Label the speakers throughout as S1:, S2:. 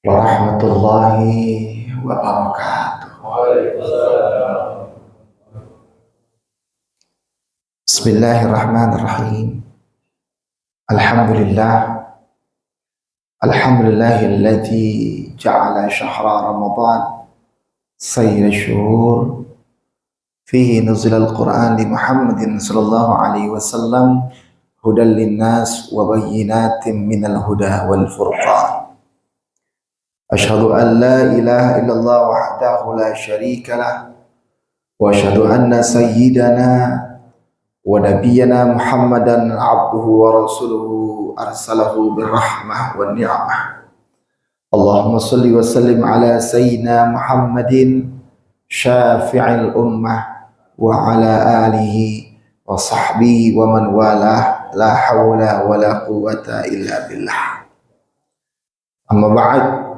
S1: Warahmatullahi wabarakatuh. Bismillahirrahmanirrahim. Alhamdulillah. Alhamdulillahilladzi ja'ala syahra Ramadan sayyid syuhur fihi nuzul al-Quran li Muhammadin sallallahu alaihi wasallam hudan linnas wa bayyinatin minal huda wal furqan. Asyhadu an la ilaha illallah wahdahu la syarika lah wa asyhadu anna sayyidana wa nabiyyana Muhammadan abduhu wa rasuluhu arsalahu birrahmah wan ni'mah. Allahumma salli wa sallim ala sayyidina Muhammadin syafi'il ummah wa ala alihi wa sahbihi wa man walah la hawla wa la quwwata illa billah. Amma ba'd.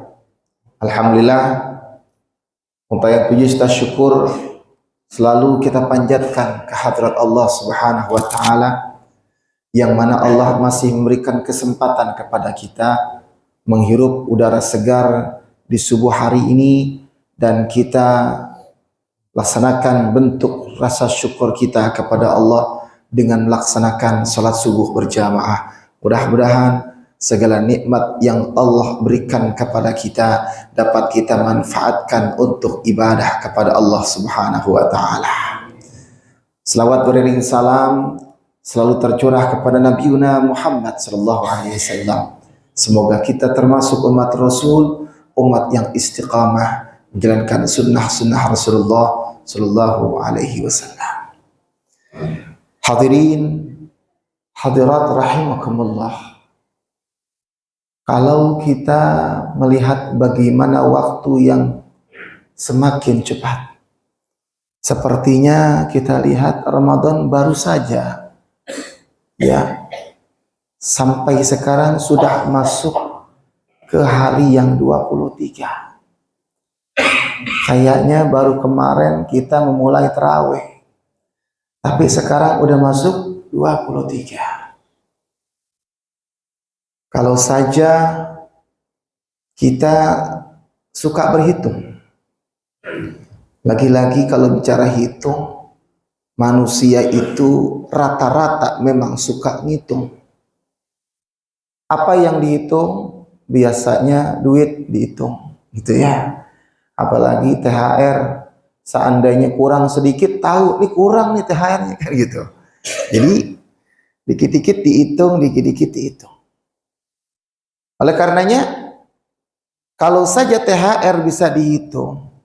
S1: Alhamdulillah, upaya puji serta syukur selalu kita panjatkan ke hadrat Allah Subhanahu wa taala, yang mana Allah masih memberikan kesempatan kepada kita menghirup udara segar di subuh hari ini, dan kita laksanakan bentuk rasa syukur kita kepada Allah dengan melaksanakan salat subuh berjamaah. Mudah-mudahan segala nikmat yang Allah berikan kepada kita dapat kita manfaatkan untuk ibadah kepada Allah Subhanahu wa taala. Selawat beriring salam selalu tercurah kepada Nabiuna Muhammad sallallahu alaihi wasallam. Semoga kita termasuk umat Rasul, umat yang istiqamah menjalankan sunnah-sunnah Rasulullah sallallahu alaihi wasallam. Hadirin hadirat rahimakumullah. Kalau kita melihat bagaimana waktu yang semakin cepat, sepertinya kita lihat Ramadan baru saja, ya, sampai sekarang sudah masuk ke hari yang 23. Kayaknya baru kemarin kita memulai tarawih, tapi sekarang udah masuk 23. Kalau saja kita suka berhitung, lagi-lagi kalau bicara hitung, manusia itu rata-rata memang suka ngitung. Apa yang dihitung? Biasanya duit dihitung, gitu ya. Apalagi THR, seandainya kurang sedikit, tahu nih kurang nih THR-nya, kan gitu. Jadi dikit-dikit dihitung, dikit-dikit dihitung. Oleh karenanya, kalau saja THR bisa dihitung,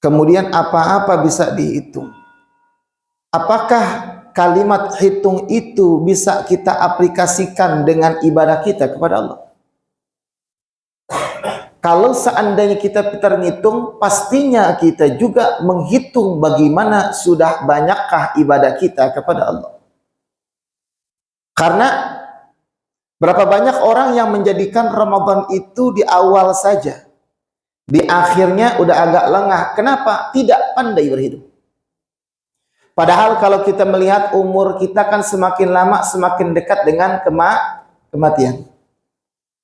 S1: kemudian apa-apa bisa dihitung, apakah kalimat hitung itu bisa kita aplikasikan dengan ibadah kita kepada Allah? Kalau seandainya kita pintar ngitung, pastinya kita juga menghitung bagaimana sudah banyakkah ibadah kita kepada Allah. Karena berapa banyak orang yang menjadikan Ramadan itu di awal saja, di akhirnya udah agak lengah. Kenapa? Tidak pandai berhidup. Padahal kalau kita melihat umur kita kan semakin lama semakin dekat dengan kematian.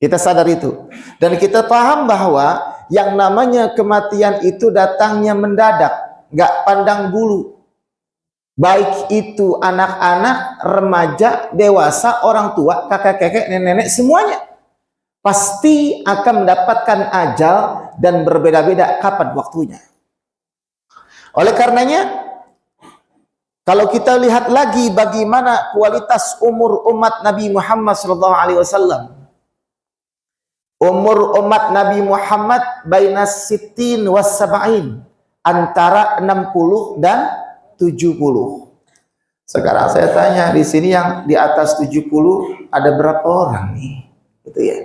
S1: Kita sadar itu. Dan kita paham bahwa yang namanya kematian itu datangnya mendadak, gak pandang bulu. Baik itu anak-anak, remaja, dewasa, orang tua, kakek-kakek, nenek-nenek, semuanya pasti akan mendapatkan ajal dan berbeda-beda kapan waktunya. Oleh karenanya, kalau kita lihat lagi bagaimana kualitas umur umat Nabi Muhammad SAW, umur umat Nabi Muhammad bainas sittin was sab'in, antara 60 dan 70. Sekarang saya tanya di sini yang di atas 70 ada berapa orang nih? Gitu ya.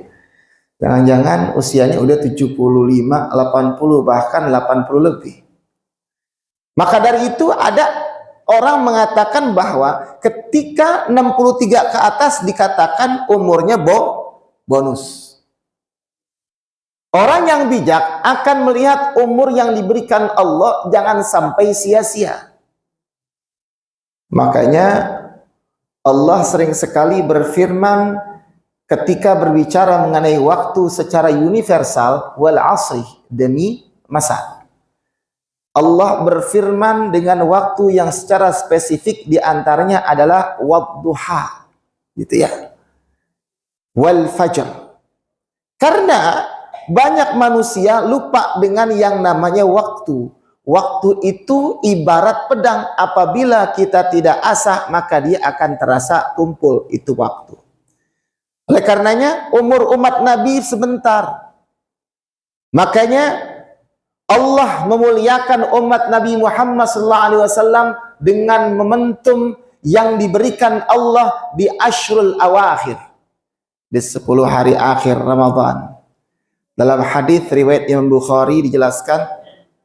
S1: Jangan-jangan usianya udah 75, 80, bahkan 80 lebih. Maka dari itu ada orang mengatakan bahwa ketika 63 ke atas dikatakan umurnya bonus. Orang yang bijak akan melihat umur yang diberikan Allah jangan sampai sia-sia. Makanya Allah sering sekali berfirman ketika berbicara mengenai waktu secara universal, wal asri, demi masa. Allah berfirman dengan waktu yang secara spesifik, diantaranya adalah wadduha, gitu ya, wal fajr. Karena banyak manusia lupa dengan yang namanya waktu. Waktu itu ibarat pedang, apabila kita tidak asah maka dia akan terasa tumpul, itu waktu. Oleh karenanya umur umat Nabi sebentar. Makanya Allah memuliakan umat Nabi Muhammad SAW dengan momentum yang diberikan Allah di Ashrul Awakhir, di 10 hari akhir Ramadan. Dalam hadis riwayat Imam Bukhari dijelaskan,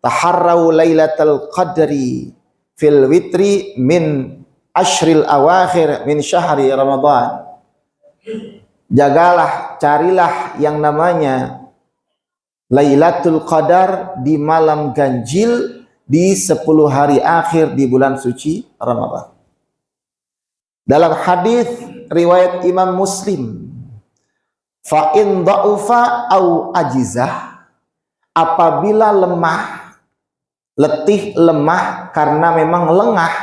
S1: taharrau lailatul qadri fil witri min ashril awakhir min syahri Ramadan. Jagalah, carilah yang namanya Lailatul Qadar di malam ganjil di 10 hari akhir di bulan suci Ramadan. Dalam hadis riwayat Imam Muslim, fa in dha'ufa au ajizah, apabila lemah, letih, lemah karena memang lengah,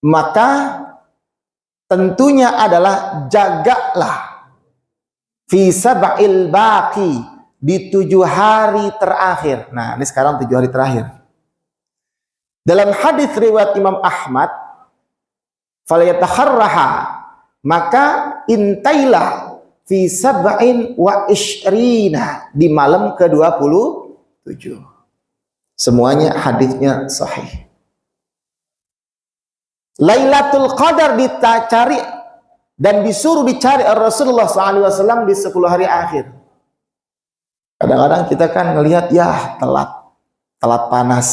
S1: maka tentunya adalah jagalah fi sab'il baqi, di 7 hari terakhir. Nah, ini sekarang 7 hari terakhir. Dalam hadis riwayat Imam Ahmad, falyatakharraha, maka intailah fi sab'in wa ishrina, di malam ke-27. Semuanya hadisnya sahih. Lailatul Qadar dicari dan disuruh dicari Rasulullah SAW di 10 hari akhir. Kadang-kadang kita kan ngelihat ya telat panas.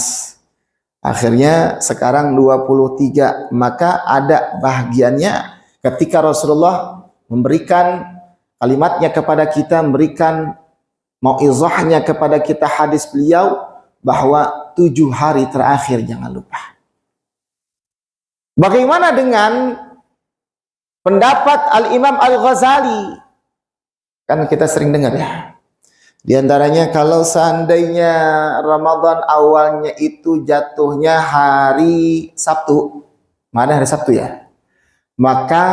S1: Akhirnya sekarang 23, maka ada bahagiannya ketika Rasulullah memberikan kalimatnya kepada kita, memberikan mau'izahnya kepada kita, hadis beliau bahwa 7 hari terakhir jangan lupa. Bagaimana dengan pendapat Al-Imam Al-Ghazali? Kan kita sering dengar ya. Di antaranya kalau seandainya Ramadan awalnya itu jatuhnya hari Sabtu, mana hari Sabtu ya? Maka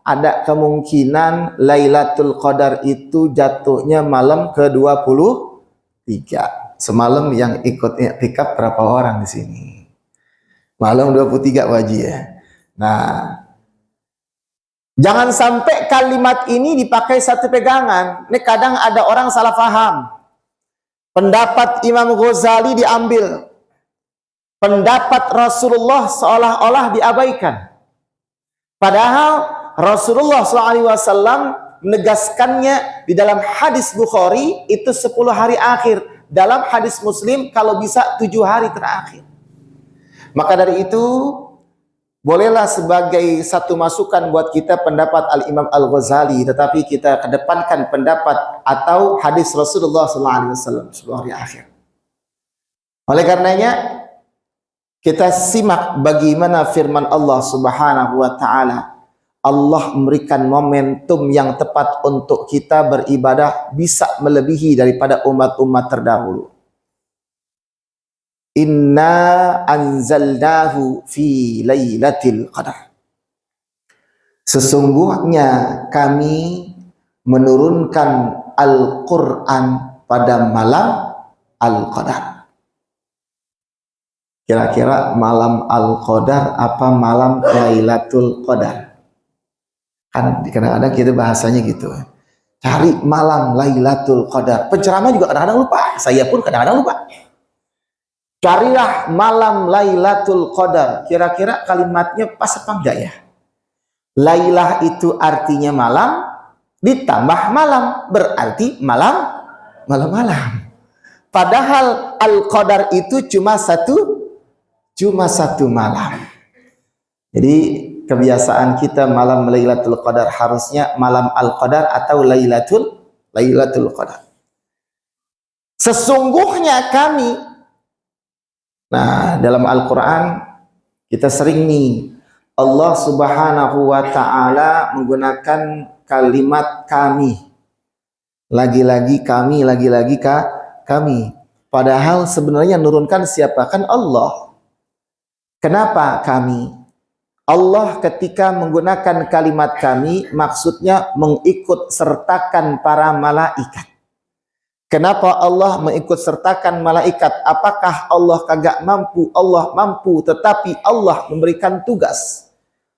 S1: ada kemungkinan Lailatul Qadar itu jatuhnya malam ke-23. Semalam yang ikut i'tikaf berapa orang di sini? Malam 23 wajib ya. Nah, jangan sampai kalimat ini dipakai satu pegangan. Ini kadang ada orang salah paham. Pendapat Imam Ghazali diambil, pendapat Rasulullah seolah-olah diabaikan. Padahal Rasulullah SAW menegaskannya di dalam hadis Bukhari itu 10 hari akhir. Dalam hadis Muslim kalau bisa 7 hari terakhir. Maka dari itu bolehlah sebagai satu masukan buat kita pendapat Al-Imam Al-Ghazali, tetapi kita kedepankan pendapat atau hadis Rasulullah SAW 10 hari akhir. Oleh karenanya kita simak bagaimana firman Allah Subhanahu wa taala. Allah memberikan momentum yang tepat untuk kita beribadah bisa melebihi daripada umat-umat terdahulu. Inna anzalnahu fi lailatul qadar. Sesungguhnya kami menurunkan Al-Quran pada malam Al-Qadar. Kira-kira malam Al-Qadar apa malam Lailatul Qadar? Kan kadang-kadang kita bahasanya gitu. Cari malam Lailatul Qadar. Penceramah juga kadang-kadang lupa. Saya pun kadang-kadang lupa. Carilah malam Lailatul Qadar. Kira-kira kalimatnya pas apa enggak ya? Lailah itu artinya malam, ditambah malam, berarti malam-malam. Padahal Al-Qadar itu cuma satu malam. Jadi kebiasaan kita malam Lailatul Qadar harusnya malam Al-Qadar atau Lailatul Qadar. Sesungguhnya kami. Nah, dalam Al-Quran kita sering nih Allah Subhanahu wa ta'ala menggunakan kalimat kami. Lagi-lagi kami, lagi-lagi kami. Padahal sebenarnya nurunkan siapa? Kan Allah. Kenapa kami? Allah ketika menggunakan kalimat kami, maksudnya mengikut sertakan para malaikat. Kenapa Allah mengikut sertakan malaikat? Apakah Allah kagak mampu? Allah mampu, tetapi Allah memberikan tugas.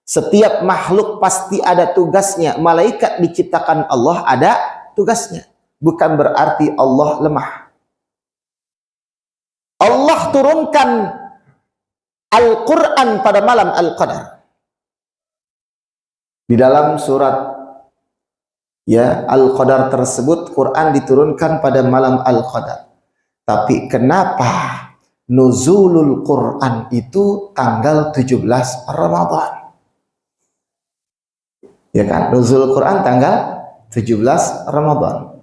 S1: Setiap makhluk pasti ada tugasnya. Malaikat diciptakan Allah ada tugasnya. Bukan berarti Allah lemah. Allah turunkan Al-Quran pada malam Al-Qadar. Di dalam surat Al-Qadar tersebut, Quran diturunkan pada malam Al-Qadar. Tapi kenapa nuzulul Quran itu tanggal 17 Ramadan? Ya kan, nuzulul Quran tanggal 17 Ramadan.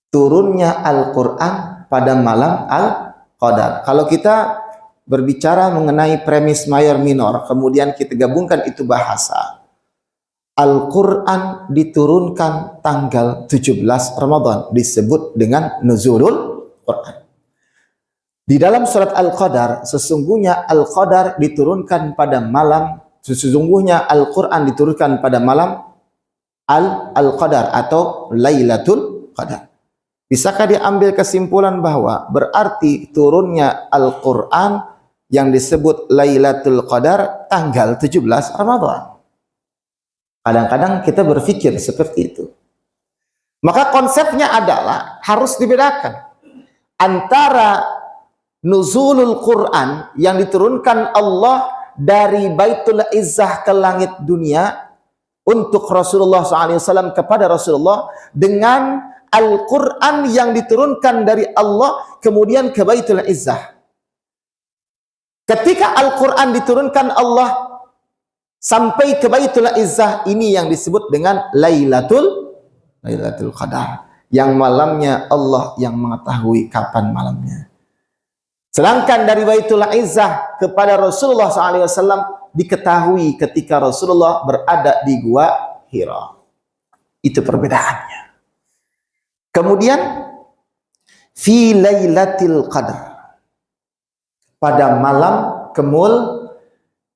S1: Turunnya Al-Quran pada malam Al-Qadar. Kalau kita berbicara mengenai premis mayor minor, kemudian kita gabungkan itu bahasa, Al-Quran diturunkan tanggal 17 Ramadan, disebut dengan nuzulul Quran. Di dalam surat Al-Qadar, sesungguhnya Al-Qadar diturunkan pada malam, sesungguhnya Al-Quran diturunkan pada malam Al-Qadar atau Lailatul Qadar. Bisakah diambil kesimpulan bahwa berarti turunnya Al-Quran yang disebut Lailatul Qadar tanggal 17 Ramadan? Kadang-kadang kita berpikir seperti itu. Maka konsepnya adalah harus dibedakan antara nuzulul Quran yang diturunkan Allah dari Baitul Izzah ke langit dunia untuk Rasulullah SAW kepada Rasulullah, dengan Al-Quran yang diturunkan dari Allah kemudian ke Baitul Izzah. Ketika Al-Quran diturunkan Allah sampai ke Baitul Izzah, ini yang disebut dengan Lailatul Qadar, yang malamnya Allah yang mengetahui kapan malamnya. Sedangkan dari Baitul Izzah kepada Rasulullah SAW diketahui ketika Rasulullah berada di Gua Hira. Itu perbedaannya. Kemudian fi Lailatul Qadar, pada malam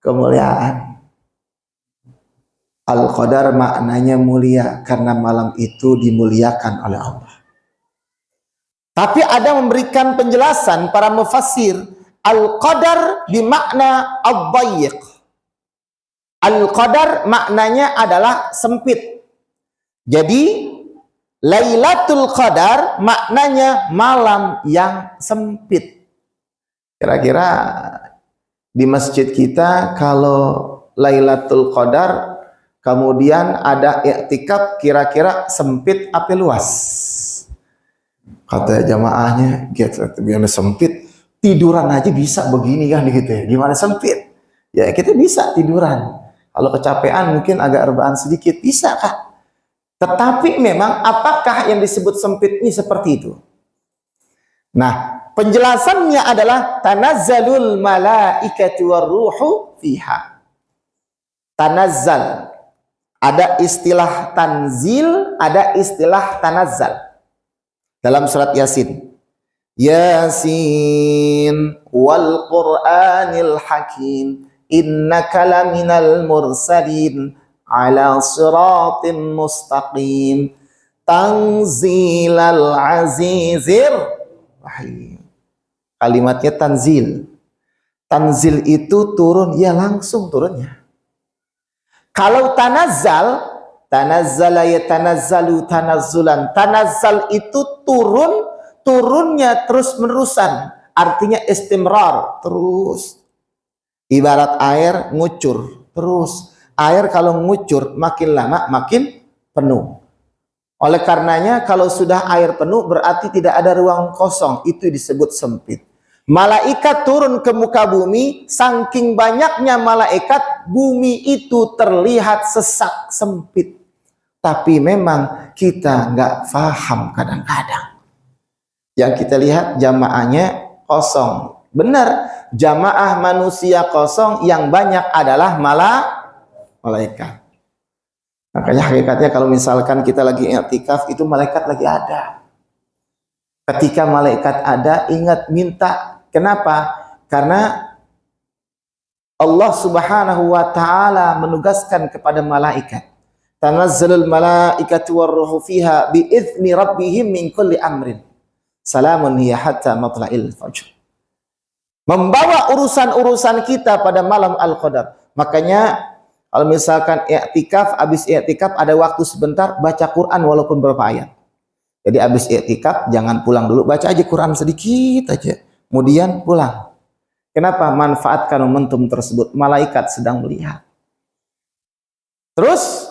S1: kemuliaan. Al-Qadar maknanya mulia karena malam itu dimuliakan oleh Allah. Tapi ada memberikan penjelasan para mufassir, Al-Qadar bimakna ad-dayyiq. Al-Qadar maknanya adalah sempit. Jadi Lailatul Qadar maknanya malam yang sempit. Kira-kira di masjid kita kalau Lailatul Qadar kemudian ada i'tikaf, kira-kira sempit apa luas? Kata jamaahnya, gimana sempit? Tiduran aja bisa begini kan gitu ya. Gimana sempit? Ya kita bisa tiduran. Kalau kecapean mungkin agak rebahan sedikit, bisa Kak. Tetapi memang apakah yang disebut sempit ini seperti itu? Nah, penjelasannya adalah tanazzalul malaikatu warruhu fiha. Tanazzal. Ada istilah tanzil, ada istilah tanazzal. Dalam surat Yasin. Yasin wal Qur'anil Hakim innaka laminal mursalin ala siratim mustaqim tanzilal azizir rahim. Kalimatnya tanzil. Tanzil itu turun, ya langsung turunnya. Kalau tanazzal, tanazzala yatanazzalu tanazzulan. Tanazzal itu turunnya terus-menerusan. Artinya istimrar, terus. Ibarat air ngucur, terus. Air kalau ngucur makin lama makin penuh. Oleh karenanya kalau sudah air penuh berarti tidak ada ruang kosong. Itu disebut sempit. Malaikat turun ke muka bumi, saking banyaknya malaikat, bumi itu terlihat sesak sempit. Tapi memang kita nggak paham kadang-kadang. Yang kita lihat jamaahnya kosong. Benar, jamaah manusia kosong, yang banyak adalah malaikat. Makanya hakikatnya kalau misalkan kita lagi i'tikaf itu malaikat lagi ada. Ketika malaikat ada, ingat minta. Kenapa? Karena Allah Subhanahu wa taala menugaskan kepada malaikat. Tanazzalul malaikatu warruhu fiha biizni rabbihim min kulli amrin. Salamun hiya hatta matla'il fajr. Membawa urusan-urusan kita pada malam Al-Qadar. Makanya kalau misalkan i'tikaf, habis i'tikaf ada waktu sebentar baca Quran walaupun berapa ayat. Jadi habis i'tikaf jangan pulang dulu, baca aja Quran sedikit aja. Kemudian pulang. Kenapa? Manfaatkan momentum tersebut. Malaikat sedang melihat. Terus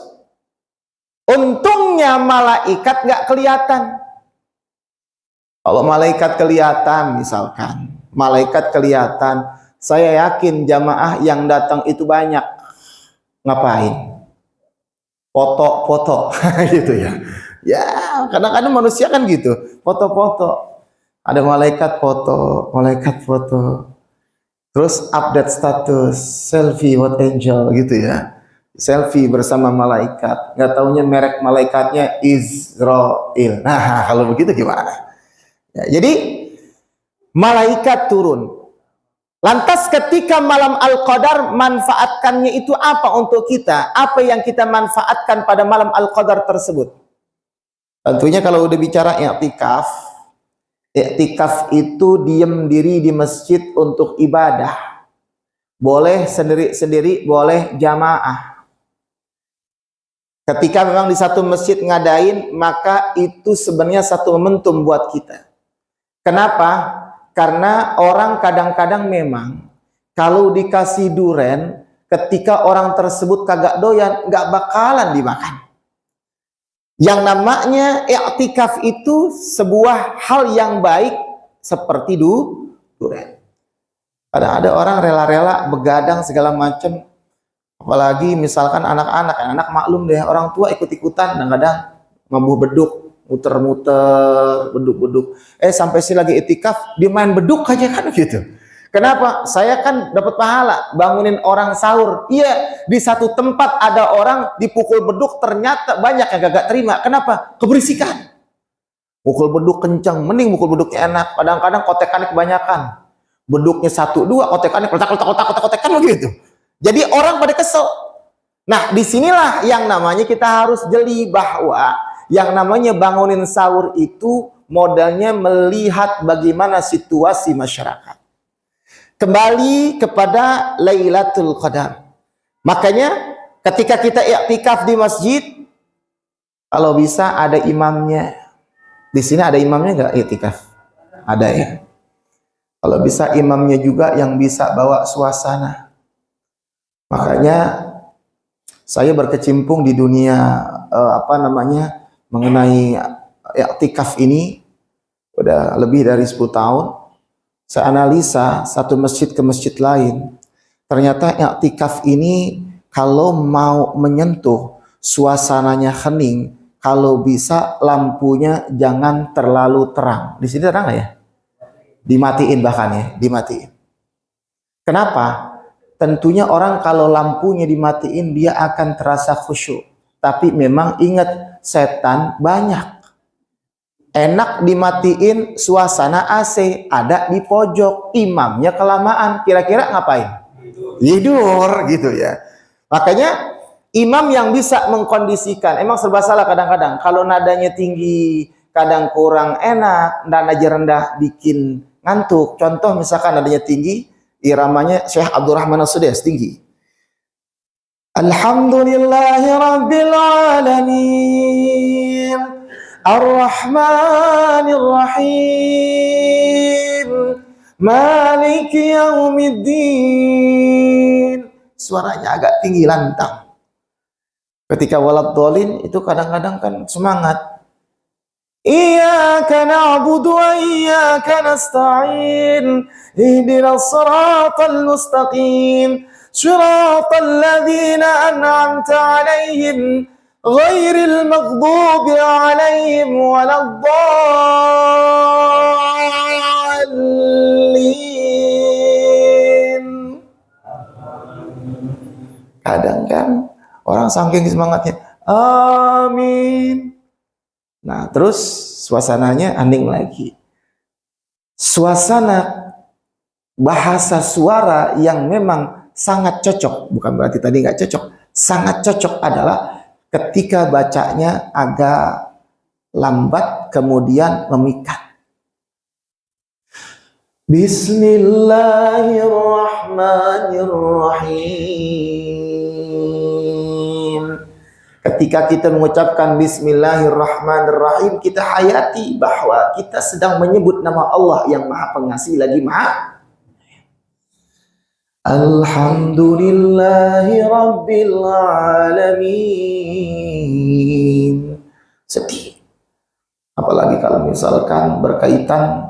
S1: untungnya malaikat nggak kelihatan. Kalau malaikat kelihatan misalkan, malaikat kelihatan, saya yakin jamaah yang datang itu banyak. Ngapain? Foto-foto gitu ya. Ya, kadang-kadang manusia kan gitu, foto-foto. Ada malaikat foto. Terus update status, selfie with angel gitu ya. Selfie bersama malaikat. Nggak taunya merek malaikatnya Israel. Nah, kalau begitu gimana? Ya, jadi malaikat turun. Lantas ketika malam Al-Qadar, manfaatkannya itu apa untuk kita? Apa yang kita manfaatkan pada malam Al-Qadar tersebut? Tentunya kalau udah bicara i'tikaf, i'tikaf itu diem diri di masjid untuk ibadah. Boleh sendiri-sendiri, boleh jamaah. Ketika memang di satu masjid ngadain, maka itu sebenarnya satu momentum buat kita. Kenapa? Karena orang kadang-kadang memang kalau dikasih duren, ketika orang tersebut kagak doyan, nggak bakalan dimakan. Yang namanya i'tikaf itu sebuah hal yang baik seperti duren. Ada orang rela-rela begadang segala macam, apalagi misalkan anak-anak maklum deh, orang tua ikut-ikutan, kadang-kadang ngebuh beduk, muter-muter, beduk-beduk. Sampai si lagi i'tikaf, dia main beduk aja kan gitu. Kenapa? Saya kan dapat pahala bangunin orang sahur. Iya, di satu tempat ada orang dipukul beduk, ternyata banyak yang gak terima. Kenapa? Keberisikan. Pukul beduk kencang, mending pukul beduknya enak. Kadang-kadang kotekannya kebanyakan. Beduknya 1, 2, kotekannya kotak-kotak begitu. Jadi orang pada kesel. Nah, disinilah yang namanya kita harus jeli bahwa yang namanya bangunin sahur itu modalnya melihat bagaimana situasi masyarakat. Kembali kepada Lailatul Qadar. Makanya ketika kita i'tikaf di masjid, kalau bisa ada imamnya. Di sini ada imamnya nggak i'tikaf? Ada ya. Kalau bisa imamnya juga yang bisa bawa suasana. Makanya saya berkecimpung di dunia mengenai i'tikaf ini udah lebih dari 10 tahun. Saya analisa satu masjid ke masjid lain. Ternyata i'tikaf ini kalau mau menyentuh suasananya hening, kalau bisa lampunya jangan terlalu terang. Di sini terang nggak ya? Dimatiin bahkan ya, dimatiin. Kenapa? Tentunya orang kalau lampunya dimatiin dia akan terasa khusyuk. Tapi memang ingat, setan banyak. Enak dimatiin suasana AC, ada di pojok, imamnya kelamaan, kira-kira ngapain? Tidur gitu ya. Makanya imam yang bisa mengkondisikan, emang serba salah kadang-kadang. Kalau nadanya tinggi, kadang kurang enak, nada rendah bikin ngantuk. Contoh misalkan nadanya tinggi, iramanya Syekh Abdurrahman As-Sudais tinggi. Alhamdulillahi Rabbil Alamin Ar-Rahmanir Rahim Maliki Yaumiddin. Suaranya agak tinggi lantang. Ketika waladhdallin itu kadang-kadang kan semangat. Iyyaka na'budu wa iyyaka nasta'in ihdinas siratal mustaqim siratal ladzina an'amta 'alaihim ghairil maghdubi 'alaihim waladdallin. Kadang kan orang saking semangatnya, Amin. Nah, terus suasananya hening lagi. Suasana bahasa suara yang memang sangat cocok, bukan berarti tadi nggak cocok, sangat cocok adalah ketika bacanya agak lambat kemudian memikat. Bismillahirrahmanirrahim. Ketika kita mengucapkan Bismillahirrahmanirrahim, kita hayati bahwa kita sedang menyebut nama Allah yang Maha Pengasih lagi Maha. Alhamdulillahi Rabbil Alamin. Sedih. Apalagi kalau misalkan berkaitan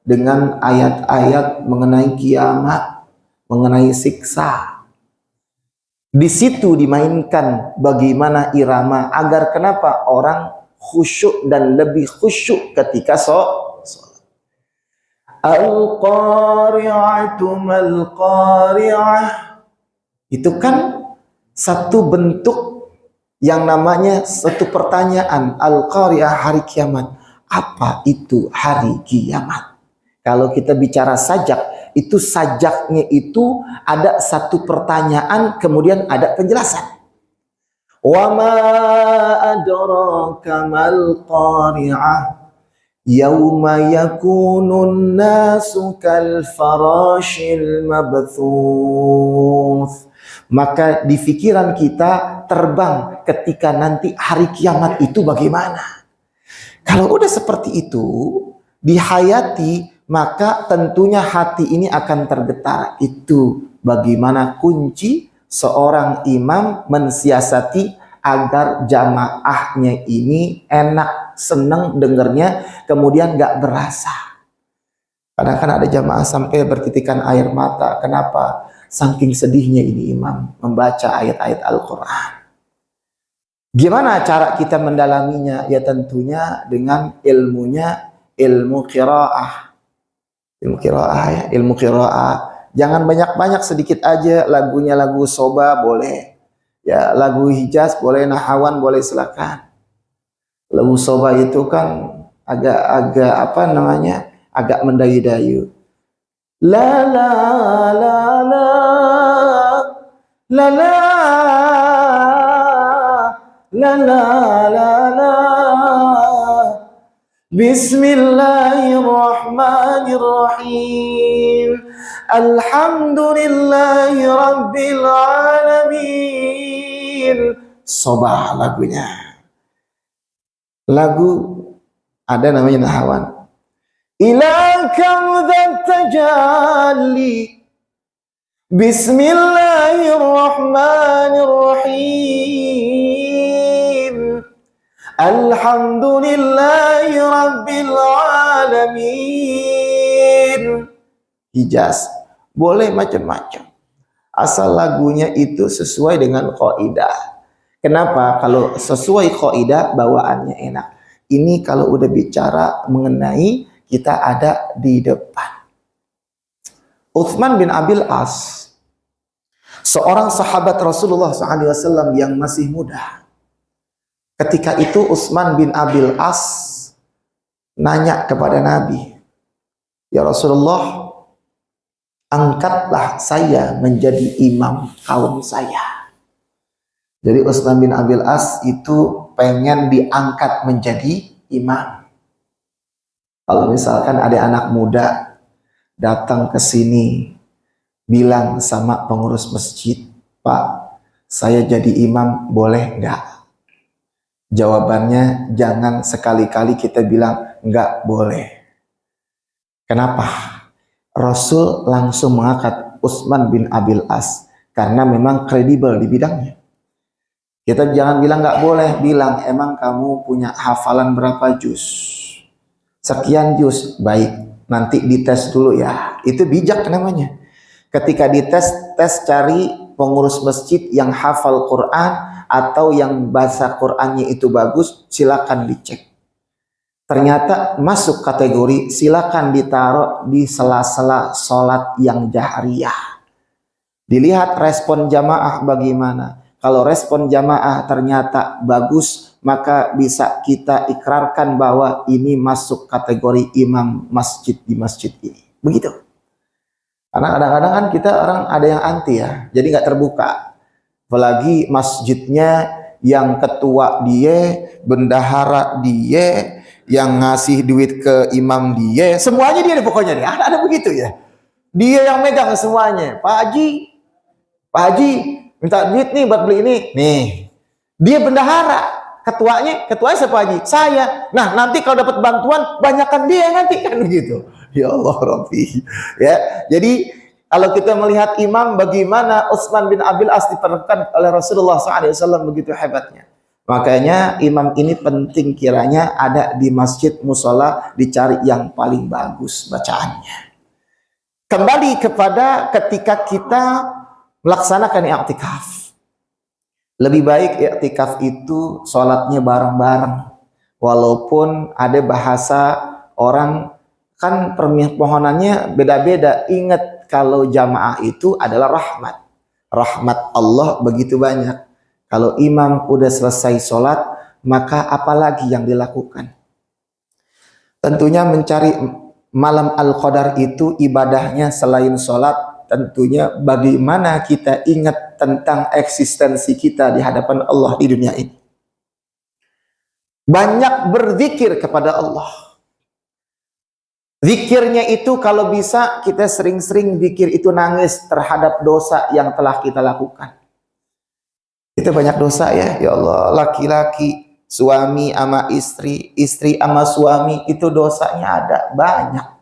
S1: dengan ayat-ayat mengenai kiamat, mengenai siksa. Di situ dimainkan bagaimana irama agar kenapa orang khusyuk dan lebih khusyuk ketika sholat. Al-qari'atu mal-qari'ah. Itu kan satu bentuk yang namanya satu pertanyaan. Al-qari'ah, hari kiamat. Apa itu hari kiamat? Kalau kita bicara sajak, itu sajaknya itu ada satu pertanyaan, kemudian ada penjelasan. Wa ma adraka mal qari'ah yauma yakunun nasu kal farashil mabthuth. Maka di pikiran kita terbang ketika nanti hari kiamat itu bagaimana. Kalau udah seperti itu dihayati, maka tentunya hati ini akan tergetar. Itu bagaimana kunci seorang imam mensiasati agar jamaahnya ini enak, seneng dengernya, kemudian gak berasa. Kadang kan ada jamaah sampai bertitikan air mata. Kenapa? Saking sedihnya ini imam membaca ayat-ayat Al-Quran. Gimana cara kita mendalaminya? Ya tentunya dengan ilmunya, ilmu qiraah. Ilmu qiraah ya, ilmu qiraah. Jangan banyak-banyak, sedikit aja. Lagunya lagu soba boleh. Ya, lagu Hijaz boleh, nahawan boleh, silakan. Lagu soba itu kan agak apa namanya? Agak mendayu-dayu. La la la la la la la la la la. Bismillahirrahmanirrahim. Alhamdulillahi Rabbil Alamin. Sobah lagunya. Lagu ada namanya nahawan. Ila kamdhat tajalli. Bismillahirrahmanirrahim. Alhamdulillahi Rabbil Alamin. Hijaz boleh macam-macam, asal lagunya itu sesuai dengan qaidah. Kenapa? Kalau sesuai qaidah bawaannya enak. Ini kalau udah bicara mengenai kita ada di depan. Utsman bin Abil As, seorang sahabat Rasulullah SAW yang masih muda. Ketika itu Utsman bin Abil As nanya kepada Nabi, ya Rasulullah, angkatlah saya menjadi imam kaum saya. Jadi Utsman bin Abil As itu pengen diangkat menjadi imam. Kalau misalkan ada anak muda datang ke sini bilang sama pengurus masjid, Pak, saya jadi imam boleh enggak? Jawabannya jangan sekali-kali kita bilang enggak boleh. Kenapa? Rasul langsung mengangkat Utsman bin Abil As karena memang kredibel di bidangnya. Kita jangan bilang nggak boleh, bilang emang kamu punya hafalan berapa juz? Sekian juz, baik. Nanti dites dulu ya. Itu bijak namanya. Ketika dites, tes cari pengurus masjid yang hafal Quran atau yang bahasa Qurannya itu bagus, silakan dicek. Ternyata masuk kategori, silakan ditaruh di sela-sela sholat yang jahriyah. Dilihat respon jamaah bagaimana. Kalau respon jamaah ternyata bagus, maka bisa kita ikrarkan bahwa ini masuk kategori imam masjid di masjid ini. Begitu. Karena kadang-kadang kan kita orang ada yang anti ya, jadi nggak terbuka. Apalagi masjidnya yang ketua dia, bendahara dia, yang ngasih duit ke imam dia, semuanya dia pokoknya deh. Ada begitu ya. Dia yang megang semuanya. Pak Haji minta duit nih buat beli ini. Nih, dia bendahara, ketuanya siapa Haji? Saya. Nah, nanti kalau dapat bantuan, banyakkan dia nanti kan begitu. Ya Allah Rabbi. Ya, jadi kalau kita melihat imam bagaimana Utsman bin Abil As diperlakukan oleh Rasulullah SAW begitu hebatnya. Makanya imam ini penting kiranya ada di masjid musola, dicari yang paling bagus bacaannya. Kembali kepada ketika kita melaksanakan i'tikaf. Lebih baik i'tikaf itu sholatnya bareng-bareng. Walaupun ada bahasa orang kan permohonannya beda-beda. Ingat kalau jamaah itu adalah rahmat. Rahmat Allah begitu banyak. Kalau imam udah selesai sholat, maka apalagi yang dilakukan? Tentunya mencari malam Al-Qadar itu ibadahnya selain sholat, tentunya bagaimana kita ingat tentang eksistensi kita di hadapan Allah di dunia ini. Banyak berzikir kepada Allah. Zikirnya itu kalau bisa kita sering-sering zikir itu nangis terhadap dosa yang telah kita lakukan. Kita banyak dosa ya Allah, laki-laki, suami sama istri, istri sama suami itu dosanya ada banyak.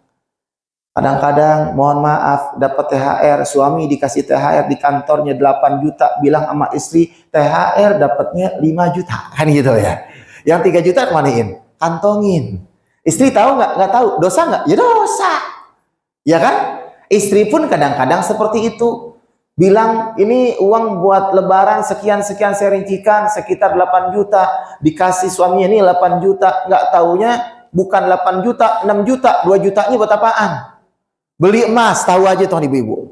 S1: Kadang-kadang mohon maaf dapat THR, suami dikasih THR di kantornya 8 juta, bilang sama istri THR dapatnya 5 juta. Kan gitu ya. Yang 3 juta kemanain? Kantongin. Istri tahu nggak? Nggak tahu. Dosa nggak? Ya dosa. Ya kan? Istri pun kadang-kadang seperti itu. Bilang ini uang buat lebaran sekian-sekian saya rincikan sekitar 8 juta. Dikasih suaminya ini 8 juta. Nggak taunya bukan 8 juta, 6 juta. 2 jutanya buat apaan? Beli emas. Tahu aja tuh ibu-ibu.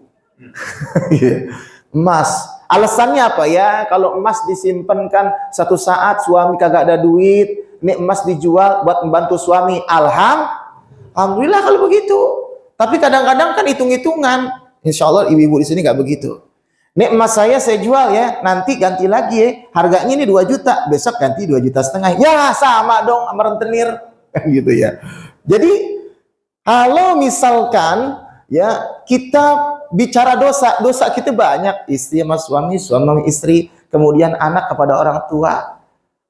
S1: Emas. Alasannya apa ya? Kalau emas disimpankan satu saat suami kagak ada duit. Ini emas dijual buat membantu suami. Alhamdulillah kalau begitu. Tapi kadang-kadang kan hitung-hitungan. Insya Allah ibu-ibu di sini nggak begitu. Ini emas saya jual ya. Nanti ganti lagi ya. Harganya ini 2 juta. Besok ganti 2,5 juta. Ya sama dong sama rentenir. Gitu ya. Jadi kalau misalkan ya kita bicara dosa. Dosa kita banyak. Istri sama suami, suami sama istri. Kemudian anak kepada orang tua.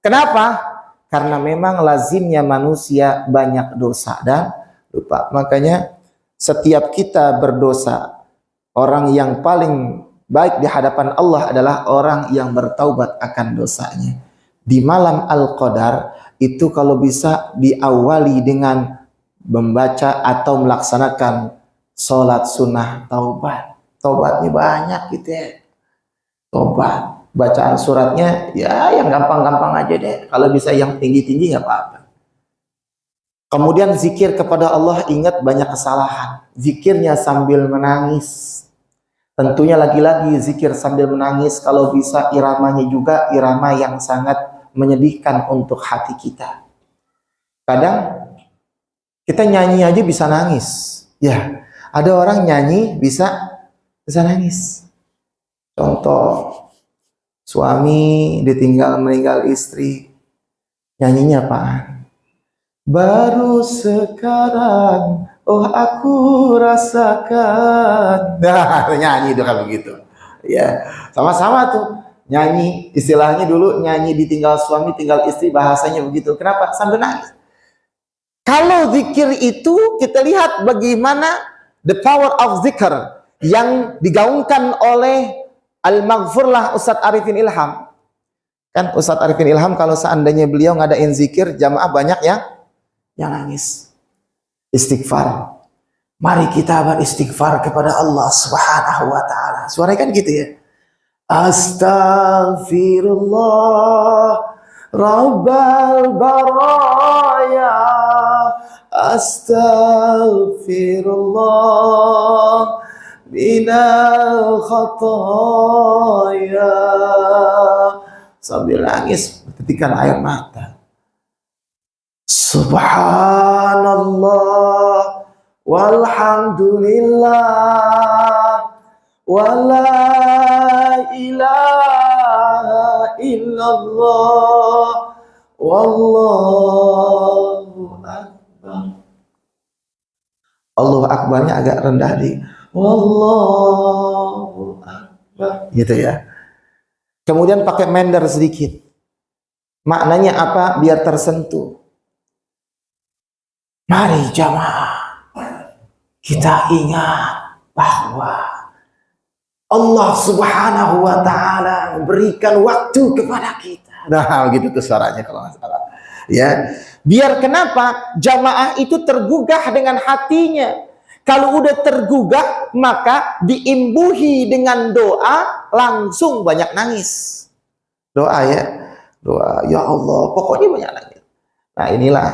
S1: Kenapa? Karena memang lazimnya manusia banyak dosa dan lupa. Makanya setiap kita berdosa, orang yang paling baik di hadapan Allah adalah orang yang bertaubat akan dosanya. Di malam Al-Qadar itu kalau bisa diawali dengan membaca atau melaksanakan sholat sunnah taubat. Taubatnya banyak gitu ya. Taubat. Bacaan suratnya ya yang gampang-gampang aja deh. Kalau bisa yang tinggi-tinggi nggak apa-apa. Kemudian zikir kepada Allah, ingat banyak kesalahan. Zikirnya sambil menangis. Tentunya lagi-lagi zikir sambil menangis. Kalau bisa iramanya juga irama yang sangat menyedihkan untuk hati kita. Kadang kita nyanyi aja bisa nangis. Ya, ada orang nyanyi bisa nangis. Contoh. Suami ditinggal meninggal istri, nyanyinya apaan? Baru sekarang, oh aku rasakan. Nah, nyanyi itu kan begitu. Ya, sama-sama tuh nyanyi. Istilahnya dulu nyanyi ditinggal suami, tinggal istri, bahasanya begitu. Kenapa? Sambil nangis. Kalau zikir itu kita lihat bagaimana the power of zikr yang digaungkan oleh Al-Maghfurlah Ustadz Arifin Ilham. Kan Ustadz Arifin Ilham kalau seandainya beliau ngadain zikir, jamaah banyak yang nangis. Istighfar. Mari kita beristighfar kepada Allah Subhanahu wa taala. Suaranya kan gitu ya. Astaghfirullah Rabbal baraya. Astaghfirullah minal khotoya. Sambil nangis, menitikkan air mata. Subhanallah walhamdulillah wala ilaha illallah wallahu akbar. Allahu akbarnya agak rendah di wallahu akbar gitu ya. Kemudian pakai mender sedikit. Maknanya apa? Biar tersentuh. Mari jamaah kita ingat bahwa Allah Subhanahu wa ta'ala memberikan waktu kepada kita. Nah, begitu tuh suaranya kalau nggak salah. Ya, biar kenapa? Jamaah itu tergugah dengan hatinya. Kalau udah tergugah, maka diimbuhi dengan doa, langsung banyak nangis. Doa ya, doa ya Allah, pokoknya banyak nangis. Nah, inilah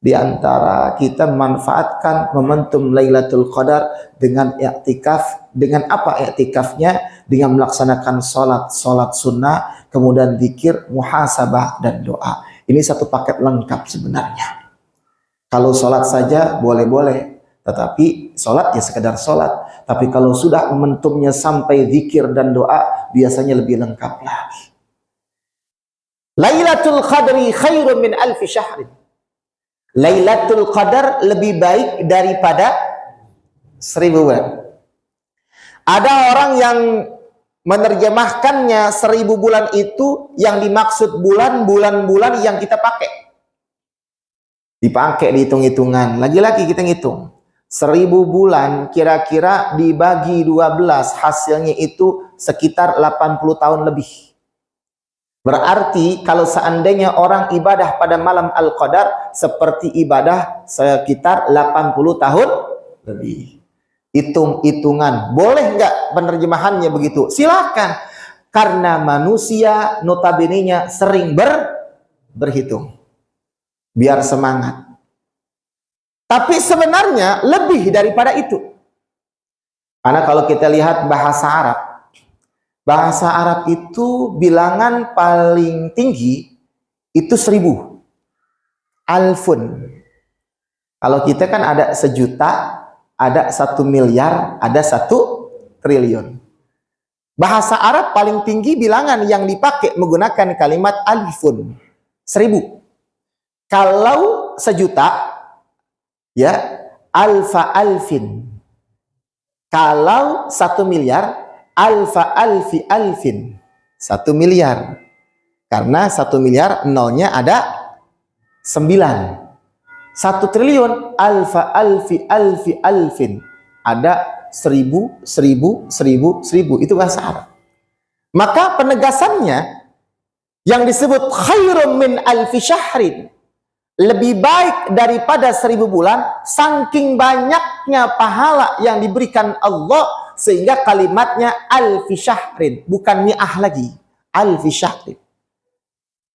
S1: di antara kita memanfaatkan momentum Lailatul Qadar dengan i'tikaf. Dengan apa i'tikafnya? Dengan melaksanakan sholat sunnah, kemudian zikir, muhasabah, dan doa. Ini satu paket lengkap sebenarnya. Kalau sholat saja boleh-boleh, tetapi sholat ya sekedar sholat. Tapi kalau sudah momentumnya sampai zikir dan doa, biasanya lebih lengkap lagi. Lailatul Qadri khairun min alfi syahrin. Lailatul Qadar lebih baik daripada 1000 bulan. Ada orang yang menerjemahkannya 1000 bulan itu yang dimaksud bulan-bulan yang kita pakai. Dipakai di hitung-hitungan. Lagi-lagi kita ngitung. 1000 bulan kira-kira dibagi 12, hasilnya itu sekitar 80 tahun lebih. Berarti kalau seandainya orang ibadah pada malam Al-Qadar seperti ibadah sekitar 80 tahun lebih. Hitung-hitungan. Boleh nggak penerjemahannya begitu? Silakan. Karena manusia notabene-nya sering berhitung. Biar semangat. Tapi sebenarnya lebih daripada itu. Karena kalau kita lihat bahasa Arab. Bahasa Arab itu bilangan paling tinggi itu 1000. Alfun. Kalau kita kan ada 1.000.000. Ada 1 miliar, ada 1 triliun. Bahasa Arab paling tinggi bilangan yang dipakai menggunakan kalimat alifun. 1000. Kalau 1.000.000, ya, alfa alfin. Kalau 1 miliar, alfa alfi alfin. 1 miliar. Karena 1 miliar nolnya ada 9. 1 triliun, alfa alfi alfi alfin. Ada 1000, 1000, 1000, 1000. Itu bahasa Arab. Maka penegasannya yang disebut khairum min alfi syahrin, lebih baik daripada 1000 bulan, saking banyaknya pahala yang diberikan Allah, sehingga kalimatnya alfi syahrin, bukan mi'ah lagi, alfi syahrin.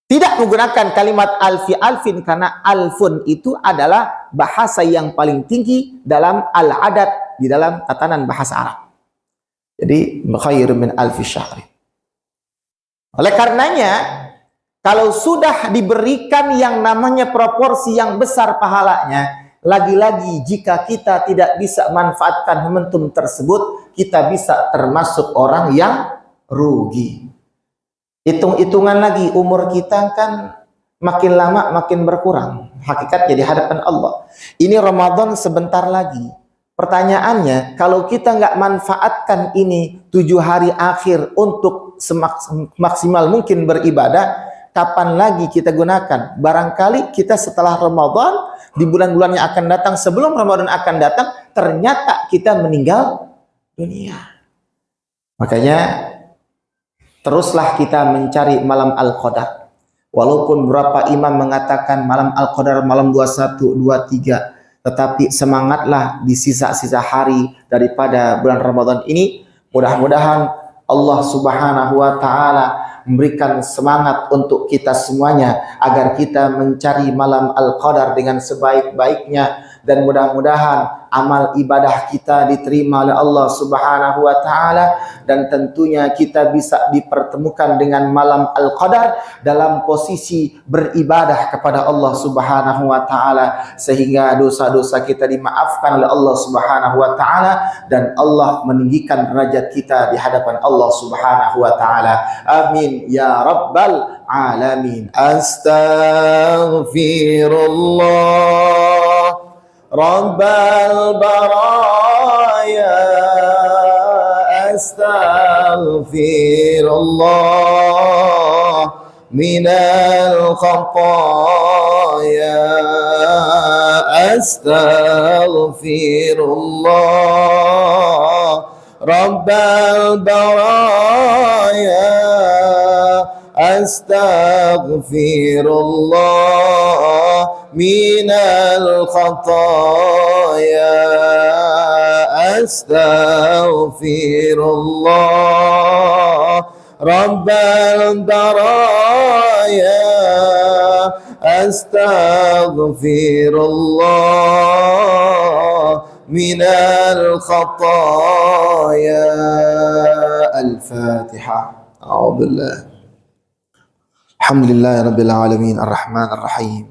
S1: Tidak menggunakan kalimat alfi alfin karena alfun itu adalah bahasa yang paling tinggi dalam al-adat, di dalam tatanan bahasa Arab. Jadi khairun min alfi syahri. Oleh karenanya, kalau sudah diberikan yang namanya proporsi yang besar pahalanya, lagi-lagi jika kita tidak bisa manfaatkan momentum tersebut, kita bisa termasuk orang yang rugi. Hitung-hitungan lagi, umur kita kan makin lama makin berkurang. Hakikatnya di hadapan Allah. Ini Ramadan sebentar lagi. Pertanyaannya, kalau kita nggak manfaatkan ini 7 hari akhir untuk semaksimal mungkin beribadah, kapan lagi kita gunakan? Barangkali kita setelah Ramadan, di bulan-bulan yang akan datang, sebelum Ramadan akan datang, ternyata kita meninggal dunia. Makanya, teruslah kita mencari malam Al-Qadar. Walaupun beberapa imam mengatakan malam Al-Qadar malam 21, 23. Tetapi semangatlah di sisa-sisa hari daripada bulan Ramadan ini. Mudah-mudahan Allah Subhanahu wa ta'ala memberikan semangat untuk kita semuanya. Agar kita mencari malam Al-Qadar dengan sebaik-baiknya. dan mudah-mudahan amal ibadah kita diterima oleh Allah Subhanahu wa taala, dan tentunya kita bisa dipertemukan dengan malam Al-Qadar dalam posisi beribadah kepada Allah Subhanahu wa taala, sehingga dosa-dosa kita dimaafkan oleh Allah Subhanahu wa taala dan Allah meninggikan derajat kita di hadapan Allah Subhanahu wa taala. Amin ya rabbal alamin. Astaghfirullah Rabbal baraya, astaghfirullah minal khataya, astaghfirullah Rabbal baraya, astaghfirullah minal khataya, astaghfirullah Rabbal baraya, astaghfirullah minal khataya. Al-Fatiha. A'udzubillah. Alhamdulillahi rabbil alamin, ar-rahmanir rahim.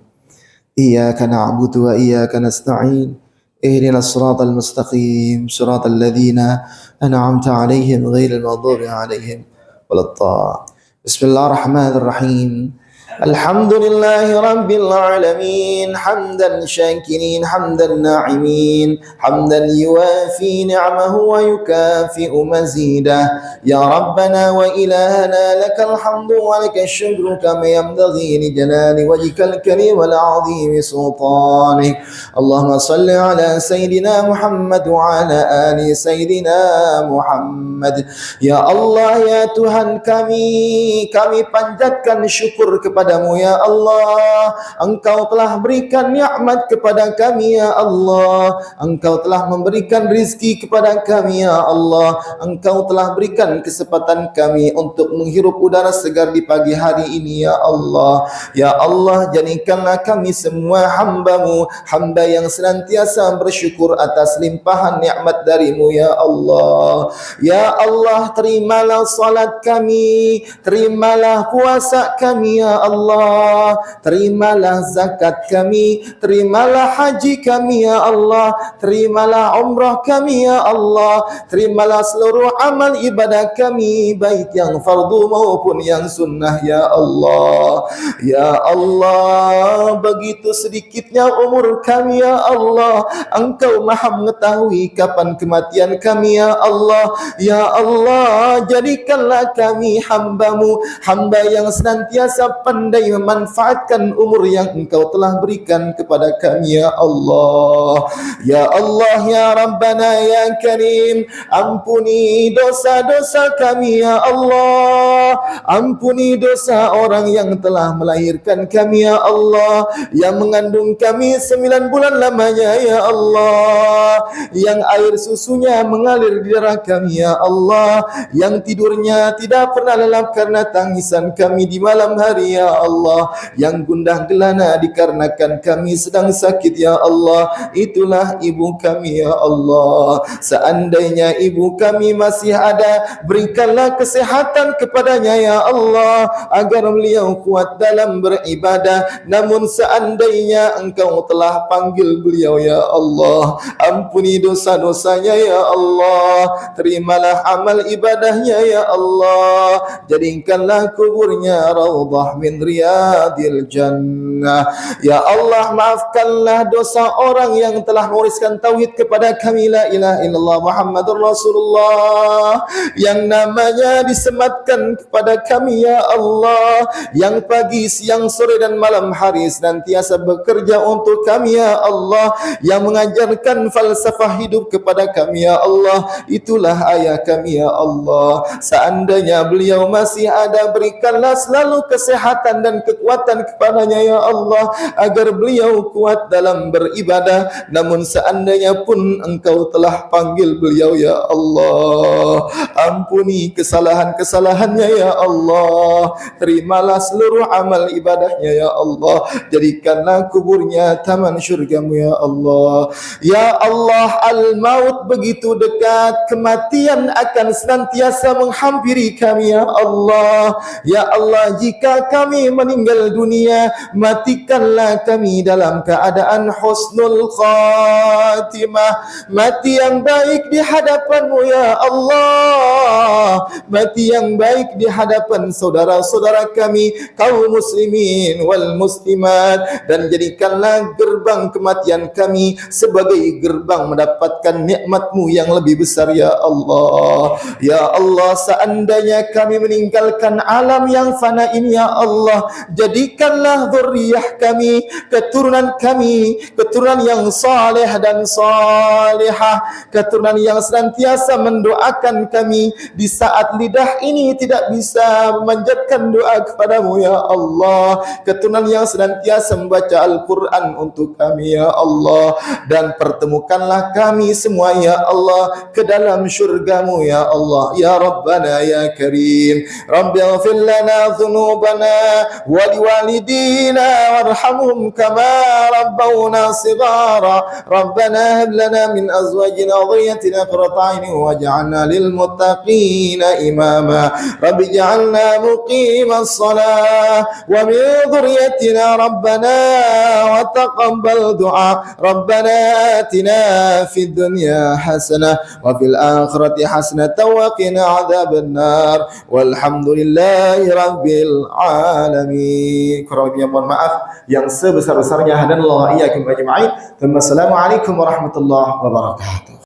S1: Iyyaka na'budu wa iyyaka nasta'in. Ihdinas siratal mustaqim, siratal ladzina an'amta 'alaihim ghairil maghdubi 'alaihim waladdallin. Bismillahirrahmanirrahim. Alhamdulillahi rabbil alamin, hamdan syakirin, hamdan na'imin, hamdan yuwafi ni'amahu wa yukafi'u mazidah. Ya Rabbana wa ilahana lakal hamdu wa lakash syukru kama yanbaghi li jalali wajhikal karim wal 'azimi sultanik. Allahumma salli ala Sayyidina Muhammad wa ala ali Sayyidina Muhammad. Ya Allah, ya Tuhan kami panjatkan syukur kepadamu ya Allah. Engkau telah berikan nikmat kepada kami ya Allah. Engkau telah memberikan rizki kepada kami ya Allah. Engkau telah berikan kesempatan kami untuk menghirup udara segar di pagi hari ini ya Allah. Ya Allah, jadikanlah kami semua hamba-Mu, hamba yang senantiasa bersyukur atas limpahan nikmat dari-Mu ya Allah. Ya Allah, terimalah salat kami, terimalah puasa kami ya Allah, terimalah zakat kami, terimalah haji kami ya Allah, terimalah umrah kami ya Allah, terimalah seluruh amal ibadah kami, baik yang fardu maupun yang sunnah ya Allah. Ya Allah, begitu sedikitnya umur kami ya Allah, Engkau maha mengetahui kapan kematian kami ya Allah. Ya Allah, jadikanlah kami hamba-Mu, hamba yang senantiasa pandai memanfaatkan umur yang Engkau telah berikan kepada kami ya Allah. Ya Allah, ya Rabbana ya Karim, ampuni dosa-dosa kami ya Allah. Ampuni dosa orang yang telah melahirkan kami ya Allah, yang mengandung kami 9 bulan lamanya ya Allah, yang air susunya mengalir di darah kami ya Allah, yang tidurnya tidak pernah lelap karena tangisan kami di malam hari ya Allah, yang gundah gelana dikarenakan kami sedang sakit ya Allah. Itulah ibu kami ya Allah. Seandainya ibu kami masih ada, berikanlah kesehatan kepadanya ya Allah, agar beliau kuat dalam beribadah. Namun seandainya Engkau telah panggil beliau ya Allah, ampuni dosa-dosanya ya Allah, terimalah amal ibadahnya ya Allah, jadikanlah kuburnya raudhah min riyadil jannah. Ya Allah, maafkanlah dosa orang yang telah mewariskan tauhid kepada kami, la ilaha illallah Muhammadur Rasulullah, yang namanya disematkan kepada kami ya Allah, yang pagi, siang, sore dan malam hari senantiasa bekerja untuk kami ya Allah, yang mengajarkan falsafah hidup kepada kami ya Allah. Itulah ayah kami ya Allah. Seandainya beliau masih ada, berikanlah selalu kesehatan kesehatan dan kekuatan kepadanya ya Allah, agar beliau kuat dalam beribadah. Namun seandainya pun Engkau telah panggil beliau ya Allah, ampuni kesalahan-kesalahannya ya Allah, terimalah seluruh amal ibadahnya ya Allah, jadikanlah kuburnya taman syurgamu ya Allah. Ya Allah, al-maut begitu dekat, kematian akan senantiasa menghampiri kami ya Allah. Ya Allah, jika kami meninggal dunia, matikanlah kami dalam keadaan husnul khatimah, mati yang baik di hadapan-Mu ya Allah, mati yang baik di hadapan saudara-saudara kami kaum muslimin wal muslimat, dan jadikanlah gerbang kematian kami sebagai gerbang mendapatkan nikmat-Mu yang lebih besar ya Allah. Ya Allah, seandainya kami meninggalkan alam yang fana ini ya Allah, jadikanlah zuriyah kami, keturunan yang saleh dan salihah, keturunan yang senantiasa mendoakan kami di saat lidah ini tidak bisa memanjatkan doa kepadamu ya Allah, keturunan yang senantiasa membaca Al-Quran untuk kami ya Allah, dan pertemukanlah kami semua ya Allah ke dalam syurgamu ya Allah. Ya Rabbana ya Karim, Rabbi ighfir lana dhunubana wa liwalidina warhamhum kama rabbawna sighara, Rabbana hab lana min azwajina wa dhurriyyatina qurrata a'yun waj'alna lil muttaqina imama, Rabbi ij'alna muqimas salah wa min dhurriyyatina rabbana wa taqabbal du'a, Rabbana atina fid dunya hasanah wa fil akhirati hasanatan wa qina adzabannar, walhamdulillahi rabbil alamin. Kurang lebihnya mohon maaf yang sebesar-besarnya. Hadanallahu iyyakum ajma'in. Wassalamualaikum warahmatullahi wabarakatuh.